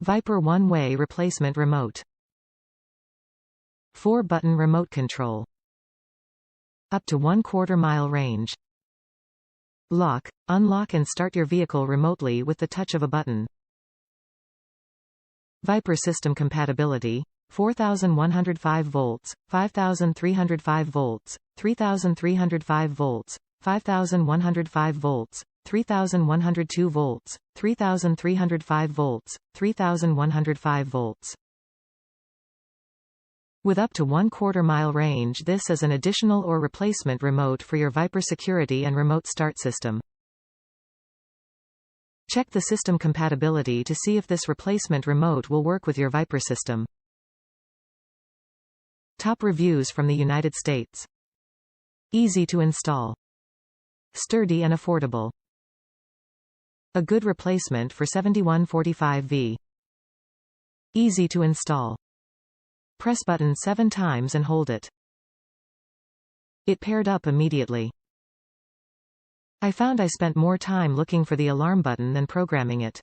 Viper one-way replacement remote. 4-button remote control. Up to 1/4 mile range. Lock, unlock and start your vehicle remotely with the touch of a button. Viper system compatibility. 4105 volts, 5305 volts, 3305 volts, 5105 volts, 3102 volts, 3305 volts, 3105 volts. With up to 1/4 mile range, this is an additional or replacement remote for your Viper security and remote start system. Check the system compatibility to see if this replacement remote will work with your Viper system. Top reviews from the United States. Easy to install. Sturdy and affordable. A good replacement for 7145V. Easy to install. Press button 7 times and hold it. It paired up immediately. I found I spent more time looking for the alarm button than programming it.